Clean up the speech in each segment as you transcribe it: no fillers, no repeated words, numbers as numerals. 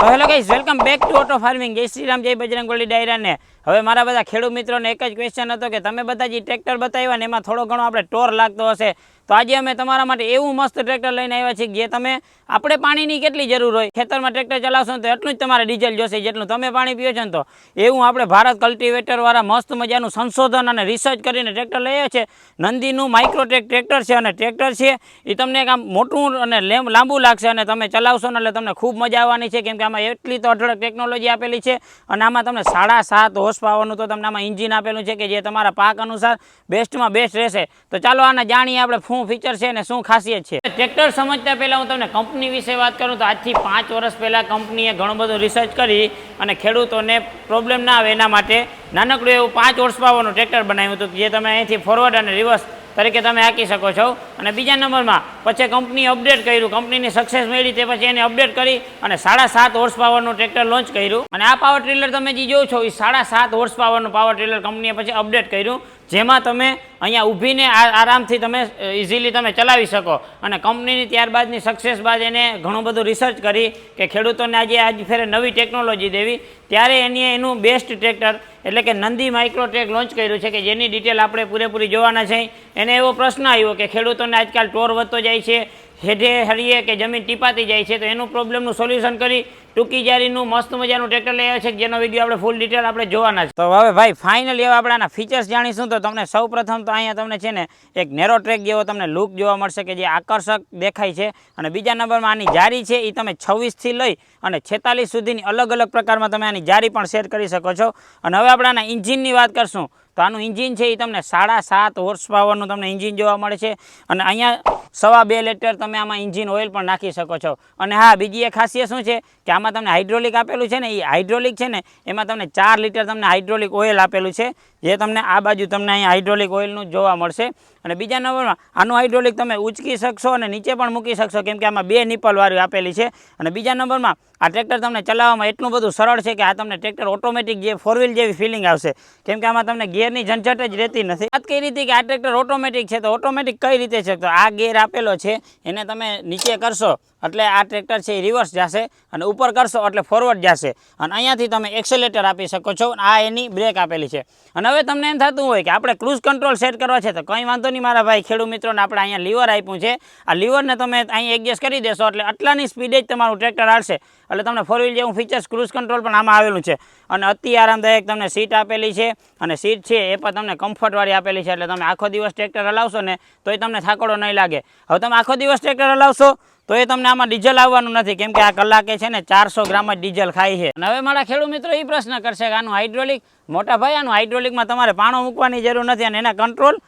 તો hello guys, welcome back to auto farming. જય શ્રી રામ, જય બજરંગ બલી ડાયરાને. હવે મારા બધા ખેડૂત મિત્રોને એક જ ક્વેશ્ચન હતો કે તમે બધા જે ટ્રેક્ટર બતાવ્યા ને એમાં થોડો ઘણો આપણે ટોર લાગતો હશે, તો આજે અમે તમારા માટે એવું મસ્ત ટ્રેક્ટર લઈને આવ્યા છીએ જે તમે આપણે પાણીની કેટલી જરૂર હોય ખેતરમાં ટ્રેક્ટર ચલાવશો ને તો એટલું જ તમારે ડીઝલ જોશે જેટલું તમે પાણી પીઓ છો ને. તો એવું આપણે ભારત કલ્ટિવેટરવાળા મસ્ત મજાનું સંશોધન અને રિસર્ચ કરીને ટ્રેક્ટર લઈએ છીએ. નંદીનું માઇક્રોટેક ટ્રેક્ટર છે અને ટ્રેક્ટર છે એ તમને એક આમ મોટું અને લાંબુ લાગશે અને તમે ચલાવશો ને એટલે તમને ખૂબ મજા આવવાની છે, કેમ કે આમાં એટલી તો અઢળક ટેકનોલોજી આપેલી છે અને આમાં તમને 7.5 હોર્સ પાવરનું તો તમને આમાં એન્જિન આપેલું છે કે જે તમારા પાક અનુસાર બેસ્ટમાં બેસ્ટ રહેશે. તો ચાલો આને જાણીએ આપણે શું ફીચર છે અને શું ખાસિયત છે. ટ્રેક્ટર સમજતા પહેલાં હું તમને કંપની વિશે વાત કરું તો આજથી 5 વર્ષ પહેલાં કંપનીએ ઘણું બધું રિસર્ચ કરી અને ખેડૂતોને પ્રોબ્લેમ ના આવે એના માટે નાનકડું એવું 5 હોર્સ પાવરનું ટ્રેક્ટર બનાવ્યું હતું જે તમે અહીંથી ફોરવર્ડ અને રિવર્સ તરીકે તમે હાંકી શકો છો. અને બીજા નંબરમાં પછી કંપનીએ અપડેટ કર્યું, કંપનીની સક્સેસ મળી તે પછી એને અપડેટ કરી અને 7.5 હોર્સ પાવરનું ટ્રેક્ટર લોન્ચ કર્યું. અને આ પાવર ટ્રેલર તમે જે જોવો છો એ 7.5 હોર્સ પાવરનું પાવર ટ્રેલર કંપનીએ પછી અપડેટ કર્યું, જેમાં તમે અહીંયા ઊભીને આરામથી તમે ઇઝીલી તમે ચલાવી શકો. અને કંપનીની ત્યારબાદની સક્સેસ બાદ એને ઘણું બધું રિસર્ચ કરી કે ખેડૂતોને આજ ફેરે નવી ટેકનોલોજી દેવી, ત્યારે એનું બેસ્ટ ટ્રેક્ટર એટલે કે નંદી માઇક્રોટેક લોન્ચ કર્યું છે કે જેની ડિટેલ આપણે પૂરેપૂરી જોવાના છે. એને એવો પ્રશ્ન આવ્યો કે ખેડૂતોને આજકાલ ટોર વધતો જાય છે, હેઠે હરીએ કે જમીન ટીપાતી જાય છે, તો એનું પ્રોબ્લેમનું સોલ્યુશન કરી ટૂંકી જારીનું મસ્ત મજાનું ટ્રેક્ટર લઈ આવ્યા છે જેનો વિડીયો આપણે ફૂલ ડિટેલ આપણે જોવાના છે. તો હવે ભાઈ ફાઇનલી હવે આપણે આના ફીચર્સ જાણીશું. તો તમને સૌ પ્રથમ તો અહીંયા તમને છે ને એક નેરો ટ્રેક જેવો તમને લુક જોવા મળશે કે જે આકર્ષક દેખાય છે. અને બીજા નંબરમાં આની જારી છે એ તમે 26થી લઈ અને 46 સુધીની અલગ અલગ પ્રકારમાં તમે આની જારી પણ સેટ કરી શકો છો. અને હવે આપણે આના ઇન્જિનની વાત કરશું તો આનું ઇન્જિન છે એ તમને 7.5 હોર્સ પાવરનું તમને ઇન્જિન જોવા મળે છે. અને અહીંયા 2.5 લીટર તમે આમાં ઇન્જિન ઓઇલ પણ નાખી શકો છો. અને હા, બીજી એક ખાસિયત શું છે કે આમાં તમને હાઇડ્રોલિક આપેલું છે ને એ હાઇડ્રોલિક છે ને એમાં તમને 4 લીટર તમને હાઇડ્રોલિક ઓઇલ આપેલું છે, જે તમને આ બાજુ તમને અહીંયા હાઇડ્રોલિક ઓઇલનું જોવા મળશે. અને બીજા નંબરમાં આનું હાઇડ્રોલિક તમે ઉંચકી શકશો અને નીચે પણ મૂકી શકશો, કેમ કે આમાં 2 નિપલવાળી આપેલી છે. અને બીજા નંબરમાં આ ટ્રેક્ટર તમને ચલાવવામાં એટલું બધું સરળ છે કે આ તમને ટ્રેક્ટર ઓટોમેટિક જે 4 વ્હીલ જેવી ફિલિંગ આવશે, કેમ કે આમાં તમને ગિયરની ઝંઝટ જ રહેતી નથી. વાત કઈ રીતે કે આ ટ્રેક્ટર ઓટોમેટિક છે, તો ઓટોમેટિક કઈ રીતે છે તો આ ગિયર આપેલો છે એને તમે નીચે કરશો એટલે આ ટ્રેક્ટર છે એ રિવર્સ જશે અને ઉપર કરશો એટલે ફોરવર્ડ જશે. અને અહીંયાથી તમે એક્સેલેટર આપી શકો છો. આ એની બ્રેક આપેલી છે. અને હવે તમને એમ થતું હોય કે આપણે ક્રૂઝ કંટ્રોલ સેટ કરવા છે તો કંઈ વાંધો નહીં મારા ભાઈ ખેડૂત મિત્રોને, આપણે અહીંયા લીવર આપ્યું છે. આ લીવરને તમે અહીં એડજસ્ટ કરી દેશો એટલે આટલાની સ્પીડે જ તમારું ટ્રેક્ટર હાલશે. એટલે તમને 4 વ્હીલ જેવું ફીચર્સ ક્રૂઝ કંટ્રોલ પણ આમાં આવેલું છે. અને અતિ આરામદાયક તમને સીટ આપેલી છે. અને સીટ છે એ પણ તમને કમ્ફર્ટવાળી આપેલી છે, એટલે તમે આખો દિવસ ટ્રેક્ટર હલાવશો ને તોય તમને થાકડો નહીં લાગે. હવે તમે આખો દિવસ ટ્રેક્ટર હલાવશો તો એ તમને આમાં ડીઝલ આવવાનું નથી, કેમ કે આ કલાકે છે ને 400 ગ્રામ જ ડીઝલ ખાય છે. અને હવે મારા ખેડૂત મિત્રો એ પ્રશ્ન કરશે કે આનું હાઇડ્રોલિક, મોટા ભાઈ આનું હાઇડ્રોલિકમાં તમારે પાણો મૂકવાની જરૂર નથી અને એના કંટ્રોલ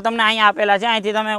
તમને અહીંયા આપેલા છે. અહીંથી તમે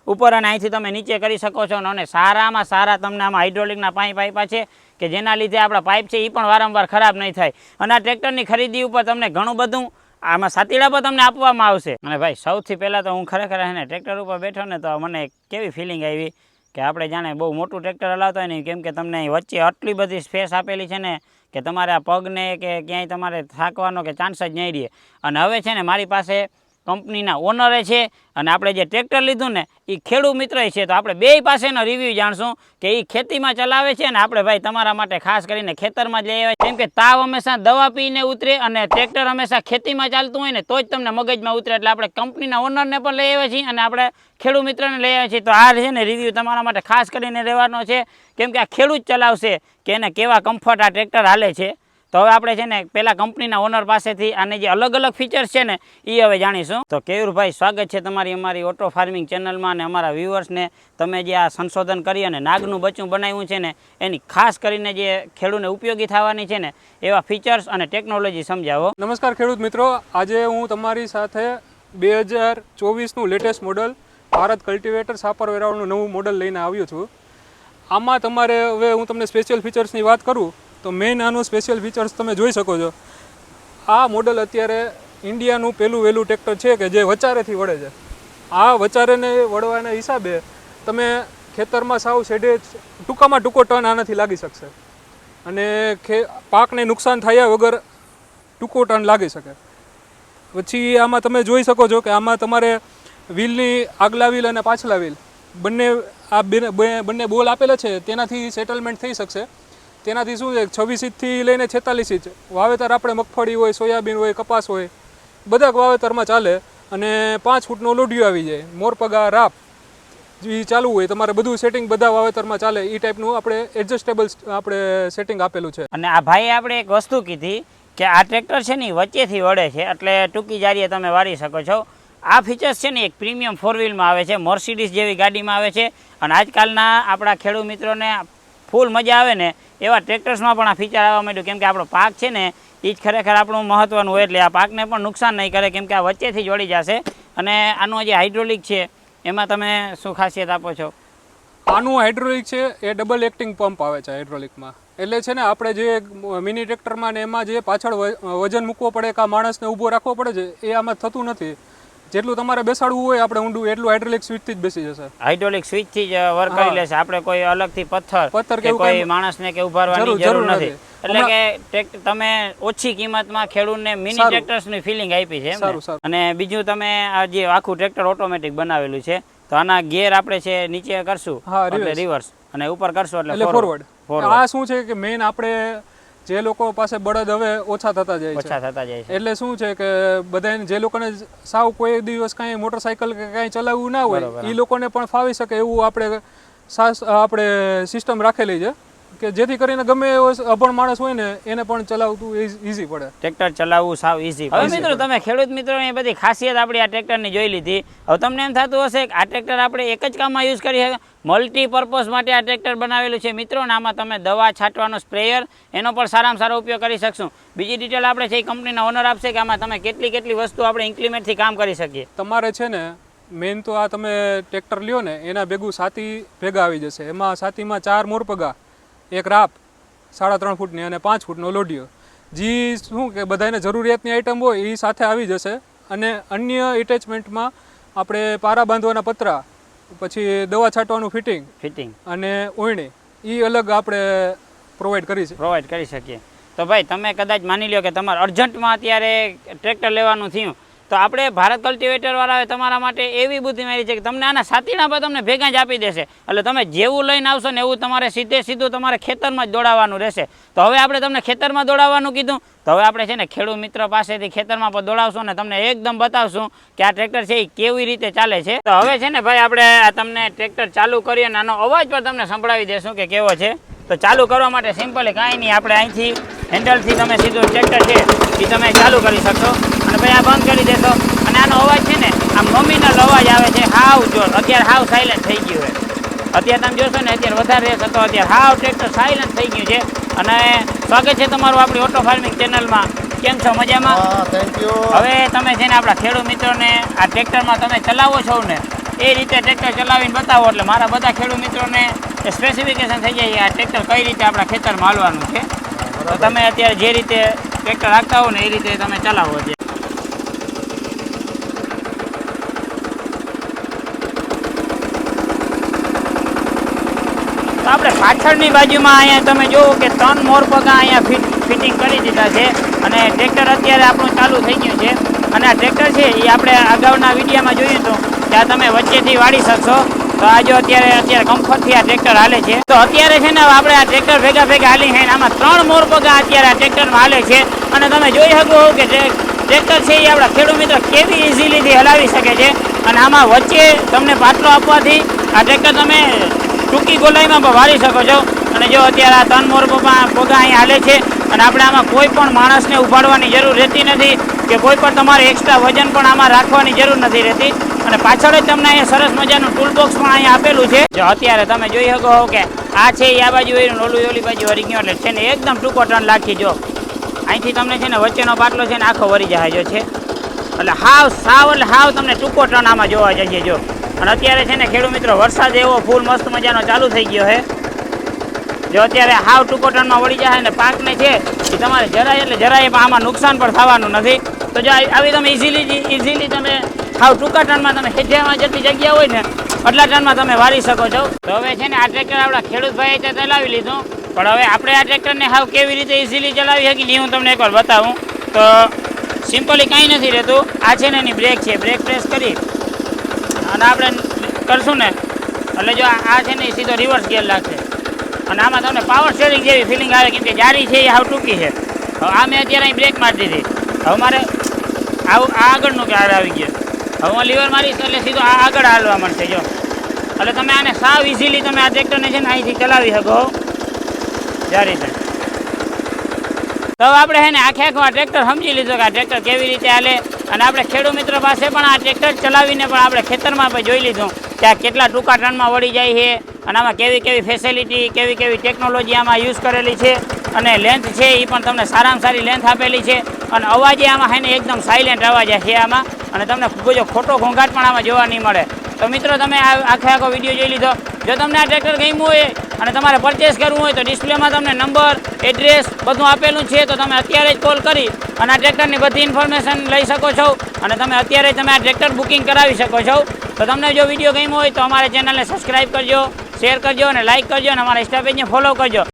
ઉપર અને અહીંથી તમે નીચે કરી શકો છો. અને સારામાં સારા તમને આમાં હાઇડ્રોલિકના પાઇપા છે કે જેના લીધે આપણા પાઇપ છે એ પણ વારંવાર ખરાબ નહીં થાય. અને આ ટ્રેક્ટરની ખરીદી ઉપર તમને ઘણું બધું આમાં સાતીડા પર તમને આપવામાં આવશે. અને ભાઈ સૌથી પહેલાં તો હું ખરેખર એને ટ્રેક્ટર ઉપર બેઠો ને તો મને કેવી ફિલિંગ આવી કે આપણે જાણે બહુ મોટું ટ્રેક્ટર હલાવતા હોય નહીં, કેમ કે તમને વચ્ચે આટલી બધી સ્પેસ આપેલી છે ને કે તમારે આ પગને કે ક્યાંય તમારે થાકવાનો કે ચાન્સ જ નહીં રહે. અને હવે છે ને મારી પાસે કંપનીના ઓનરે છે અને આપણે જે ટ્રેક્ટર લીધું ને એ ખેડૂત મિત્ર છે, તો આપણે બે પાસેનો રિવ્યૂ જાણશું કે એ ખેતીમાં ચલાવે છે અને આપણે ભાઈ તમારા માટે ખાસ કરીને ખેતરમાં જ લઈ આવ્યા, કેમ કે તાવ હંમેશા દવા પીને ઉતરે અને ટ્રેક્ટર હંમેશા ખેતીમાં ચાલતું હોય ને તો જ તમને મગજમાં ઉતરે. એટલે આપણે કંપનીના ઓનરને પણ લઈ આવ્યા છીએ અને આપણે ખેડૂત મિત્રને લઈ આવ્યા છીએ. તો આ છે ને રિવ્યૂ તમારા માટે ખાસ કરીને રહેવાનો છે, કેમ કે આ ખેડૂત ચલાવશે કે એને કેવા કમ્ફર્ટ આ ટ્રેક્ટર હાલે છે. તો હવે આપણે છે ને પહેલાં કંપનીના ઓનર પાસેથી આને જે અલગ અલગ ફીચર્સ છે ને એ હવે જાણીશું. તો કેયુરભાઈ, સ્વાગત છે તમારી અમારી ઓટો ફાર્મિંગ ચેનલમાં. અને અમારા વ્યુઅર્સને તમે જે આ સંશોધન કરી અને નાગનું બચ્ચું બનાવ્યું છે ને એની ખાસ કરીને જે ખેડૂતને ઉપયોગી થવાની છે ને એવા ફીચર્સ અને ટેકનોલોજી સમજાવો. નમસ્કાર ખેડૂત મિત્રો, આજે હું તમારી સાથે 2024નું latest model Bharat cultivator Shapar વેરાવળનું નવું મોડલ લઈને આવ્યો છું. આમાં તમારે હવે હું તમને સ્પેશિયલ ફીચર્સની વાત કરું તો મેઇન આનું સ્પેશિયલ ફીચર્સ તમે જોઈ શકો છો. આ મોડલ અત્યારે ઇન્ડિયાનું પહેલું વહેલું ટ્રેક્ટર છે કે જે વચારેથી વળે છે. આ વચારેને વળવાના હિસાબે તમે ખેતરમાં સાવ શેઢે ટૂંકામાં ટૂંકો ટર્ન આનાથી લાગી શકશે અને પાકને નુકસાન થયા વગર ટૂંકો ટર્ન લાગી શકે. પછી આમાં તમે જોઈ શકો છો કે આમાં તમારે વ્હીલની આગલા વ્હીલ અને પાછલા વ્હીલ બંને બોલ આપેલા છે તેનાથી સેટલમેન્ટ થઈ શકશે. તેનાથી શું છે 26 ઇંચથી લઈને 46 ઇંચ વાવેતર આપણે મગફળી હોય, સોયાબીન હોય, કપાસ હોય, બધા વાવેતરમાં ચાલે. અને 5 ફૂટનો લોઢિયો આવી જાય, મોરપગા, રાપ જે ચાલુ હોય તમારે બધું સેટિંગ બધા વાવેતરમાં ચાલે એ ટાઈપનું આપણે એડજસ્ટેબલ આપણે સેટિંગ આપેલું છે. અને આ ભાઈએ આપણે એક વસ્તુ કીધી કે આ ટ્રેક્ટર છે ને ઈ વચ્ચેથી વળે છે, એટલે ટૂંકી જારીએ તમે વારી શકો છો. આ ફીચર્સ છે ને એક પ્રીમિયમ 4 વ્હીલમાં આવે છે, મર્સિડીઝ જેવી ગાડીમાં આવે છે. અને આજકાલના આપણા ખેડૂત મિત્રોને ફૂલ મજા આવે ને એવા ટ્રેક્ટર્સમાં પણ આ ફીચર આવવા માંડ્યું, કેમ કે આપણો પાક છે ને એ જ ખરેખર આપણું મહત્વનું હોય, એટલે આ પાકને પણ નુકસાન નહીં કરે, કેમ કે આ વચ્ચેથી જ વળી જશે. અને આનું જે હાઇડ્રોલિક છે એમાં તમે શું ખાસિયત આપો છો? આનું હાઇડ્રોલિક છે એ ડબલ એક્ટિંગ પંપ આવે છે હાઇડ્રોલિકમાં. એટલે છે ને આપણે જે મિની ટ્રેક્ટરમાં ને એમાં જે પાછળ વજન મૂકવો પડે કે આ માણસને ઊભો રાખવો પડે છે એ આમાં થતું નથી. જેટલું તમારે બેસાડવું હોય આપણે ઊંડું એટલું હાઇડ્રોલિક સ્વિચથી જ બેસી જશે. હાઇડ્રોલિક સ્વિચથી જ વર્ક કરી લેશે, આપણે કોઈ અલગથી પથ્થર કે કોઈ માણસને કે ઉભારવાની જરૂર નથી. એટલે કે તમે ઓછી કિંમતમાં ખેડૂતને મિની ટ્રેક્ટર્સની ફિલિંગ આપી છે એમ. અને બીજું તમે આ જે આખું ટ્રેક્ટર ઓટોમેટિક બનાવેલું છે, તો આના ગિયર આપણે છે નીચે કરશું એટલે રિવર્સ અને ઉપર કરશું એટલે ફોરવર્ડ. આ શું છે કે મેઇન આપણે જે લોકો પાસે બળદ હવે ઓછા થતા જાય છે, એટલે શું છે કે બધાને જે લોકોને સાવ કોઈ દિવસ કાંઈ મોટરસાઇકલ કે કાંઈ ચલાવવું ના હોય એ લોકોને પણ ફાવી શકે એવું આપણે સિસ્ટમ રાખેલી છે કે જેથી કરીને ગમે એવો અભણ માણસ હોય ને એને પણ ચલાવતું ઈઝી પડે. ટ્રેક્ટર ચલાવવું સાવ ઈઝી. હવે મિત્રો તમે ખેડૂત મિત્રોની બધી ખાસિયત આપણી આ ટ્રેક્ટરની જોઈ લીધી. હવે તમને એમ થતું હશે કે આ ટ્રેક્ટર આપણે એક જ કામમાં યુઝ કરી શકીએ, મલ્ટીપર્પઝ માટે આ ટ્રેક્ટર બનાવેલું છે મિત્રો. અને આમાં તમે દવા છાંટવાનો સ્પ્રેયર એનો પણ સારામાં સારો ઉપયોગ કરી શકશું. બીજી ડિટેલ આપણે છે એ કંપનીના ઓનર આપશે કે આમાં તમે કેટલી વસ્તુ આપણે ઇમ્પ્લિમેન્ટથી કામ કરી શકીએ. તમારે છે ને મેઇન તો આ તમે ટ્રેક્ટર લ્યો ને એના ભેગું સાથી ભેગા આવી જશે. એમાં સાથીમાં 4 મોરપગા, એક રાપ 3.5 ફૂટની અને 5 ફૂટનો લોઢિયો, જે શું કે બધાને જરૂરિયાતની આઈટમ હોય એ સાથે આવી જશે. અને અન્ય એટેચમેન્ટમાં આપણે પારા બાંધવાના પતરા, પછી દવા છાંટવાનું ફિટિંગ અને ઓયણી એ અલગ આપણે પ્રોવાઈડ કરી શકીએ. તો ભાઈ તમે કદાચ માની લો કે તમારે અર્જન્ટમાં અત્યારે ટ્રેક્ટર લેવાનું થયું, તો આપણે ભારત કલ્ટિવેટર વાળાએ તમારા માટે એવી બુદ્ધિ મારી છે કે તમને આના સાતીના પર તમને ભેગા જ આપી દેશે. એટલે તમે જેવું લઈને આવશો ને એવું તમારે સીધું તમારે ખેતરમાં જ દોડાવવાનું રહેશે. તો હવે આપણે તમને ખેતરમાં દોડાવવાનું કીધું, તો હવે આપણે છે ને ખેડૂત મિત્ર પાસેથી ખેતરમાં પણ દોડાવશું ને તમને એકદમ બતાવશું કે આ ટ્રેક્ટર છે એ કેવી રીતે ચાલે છે. તો હવે છે ને ભાઈ આપણે તમને ટ્રેક્ટર ચાલુ કરીએ અને આનો અવાજ પણ તમને સંભળાવી દેશું કે કેવો છે. તો ચાલુ કરવા માટે સિમ્પલી કાંઈ નહીં, આપણે અહીંથી હેન્ડલથી તમે સીધું ટ્રેક્ટર છે એ તમે ચાલુ કરી શકશો. અને ભાઈ આ બંધ કરી દેશો અને આનો અવાજ છે ને આ નોમિનલ અવાજ આવે છે, હાવ જોર. અત્યારે હાવ સાયલેન્ટ થઈ ગયું હોય, અત્યારે તમે જોશો ને અત્યારે વધારે રહેશે તો અત્યારે હાવ ટ્રેક્ટર સાયલેન્ટ થઈ ગયું છે. અને સ્વાગત છે તમારું આપણી ઓટો ફાર્મિંગ ચેનલમાં. કેમ છો? મજામાં? Thank you. હવે તમે છે ને આપણા ખેડૂત મિત્રોને આ ટ્રેક્ટરમાં તમે ચલાવો છો ને એ રીતે ટ્રેક્ટર ચલાવીને બતાવો, એટલે મારા બધા ખેડૂત મિત્રોને સ્પેસિફિકેશન થઈ જાય આ ટ્રેક્ટર કઈ રીતે આપણા ખેતરમાં હાલવાનું છે. તો તમે અત્યારે જે રીતે ટ્રેક્ટર રાખતા હો ને એ રીતે તમે ચલાવો છે. તો આપણે પાછળની બાજુમાં અહીંયા તમે જુઓ કે 3 મોરપગા અહીંયા ફિટિંગ કરી દીધા છે અને ટ્રેક્ટર અત્યારે આપણું ચાલુ થઈ ગયું છે. અને આ ટ્રેક્ટર છે એ આપણે અગાઉના વિડીયોમાં જોયું હતું ત્યાં તમે વચ્ચેથી વાળી શકશો. તો આ જો અત્યારે કમ્ફર્ટથી આ ટ્રેક્ટર હાલે છે. તો અત્યારે છે ને આપણે આ ટ્રેક્ટર ભેગા હાલી છે, આમાં 3 મોરપગા અત્યારે આ ટ્રેક્ટરમાં હાલે છે. અને તમે જોઈ શકો કે ટ્રેક્ટર છે એ આપણા ખેડૂત મિત્રો કેવી ઇઝીલીથી હલાવી શકે છે. અને આમાં વચ્ચે તમને પાટલો આપવાથી આ ટ્રેક્ટર તમે ટૂંકી ગોલાઈમાં પણ વાળી શકો છો. અને જો અત્યારે આ 3 મોરપગા અહીંયા હાલે છે અને આપણે આમાં કોઈ પણ માણસને ઉપાડવાની જરૂર રહેતી નથી કે કોઈ પણ તમારે એક્સ્ટ્રા વજન પણ આમાં રાખવાની જરૂર નથી રહેતી. અને પાછળ જ તમને અહીંયા સરસ મજાનું ટૂલ બોક્સ પણ અહીંયા આપેલું છે. જો અત્યારે તમે જોઈ શકો કે આ છે એ આ બાજુ હોય, ઓલી બાજુ વરી ગયો એટલે છે ને એકદમ ટૂંકો ટર્ન લાખી. જો અહીંથી તમને છે ને વચ્ચેનો પાટલો છે ને આખો વરી જાય જો છે, એટલે હાવ તમને ટૂંકો ટર્ન આમાં જોવા જઈએ. જો અને અત્યારે છે ને ખેડૂત મિત્રો વરસાદ એવો ફૂલ મસ્ત મજાનો ચાલુ થઈ ગયો છે. જો અત્યારે હાવ ટૂંકો ટર્નમાં વળી જાય ને પાકને છે એ તમારે જરાય આમાં નુકસાન પણ થવાનું નથી. તો જો આવી તમે ઇઝીલી તમે હાવ ટૂંકા ટર્નમાં તમે હેઠિયામાં જેટલી જગ્યા હોય ને એટલા ટર્નમાં તમે વાળી શકો છો. તો હવે છે ને આ ટ્રેક્ટર આપણા ખેડૂત ભાઈએ ત્યાં ચલાવી લીધું, પણ હવે આપણે આ ટ્રેક્ટરને હાવ કેવી રીતે ઇઝીલી ચલાવી શકીએ હું તમને એકવાર બતાવું. તો સિમ્પલી કાંઈ નથી રહેતું. આ છે ને એની બ્રેક છે, બ્રેક પ્રેસ કરી અને આપણે કરશું ને એટલે જો આ છે ને એ સીધો રિવર્સ ગિયર લાગશે. અને આમાં તમને પાવર સ્ટીયરિંગ જેવી ફિલિંગ આવે, કેમ કે જારી છે એ હાવ ટૂંકી છે. હવે આ મેં અત્યારે અહીં બ્રેક મારી દીધી. હવે મારે આવું આ આગળનું કાર આવી ગયું. હવે હું લીવર મારીશ એટલે સીધો આ આગળ હાલવા મળશે. જો એટલે તમે આને સાવ ઇઝીલી તમે આ ટ્રેક્ટરને છે ને અહીંથી ચલાવી શકો જારી છે. તો હવે આપણે છે ને આખે આખું આ ટ્રેક્ટર સમજી લીધું કે આ ટ્રેક્ટર કેવી રીતે હાલે, અને આપણે ખેડૂત મિત્રો પાસે પણ આ ટ્રેક્ટર ચલાવીને પણ આપણે ખેતરમાં પણ જોઈ લીધું કે આ કેટલા ટૂંકા ટર્નમાં વળી જાય છે, અને આમાં કેવી કેવી ફેસિલિટી, કેવી કેવી ટેકનોલોજી આમાં યુઝ કરેલી છે, અને લેન્થ છે એ પણ તમને સારામાં સારી લેન્થ આપેલી છે, અને અવાજે આમાં છે ને એકદમ સાયલેન્ટ અવાજ છે આમાં, અને તમને કોઈ ખોટો ઘોંઘાટ પણ આમાં જોવા નહીં મળે. તો મિત્રો તમે આખે આખો વિડીયો જોઈ લીધો. જો તમને આ ટ્રેક્ટર ગમ્યું હોય અને તમારે પરચેસ કરવું હોય તો ડિસ્પ્લેમાં તમને નંબર, એડ્રેસ બધું આપેલું છે, તો તમે અત્યારે જ કોલ કરી અને આ ટ્રેક્ટરની બધી ઇન્ફોર્મેશન લઈ શકો છો, અને તમે અત્યારે તમે આ ટ્રેક્ટર બુકિંગ કરાવી શકો છો. તો તમને જો વિડીયો ગમ્યો હોય તો અમારા ચેનલને સબસ્ક્રાઈબ કરજો, શેર કરજો અને લાઇક કરજો, અને અમારા ઇન્સ્ટા પેજને ફોલો કરજો.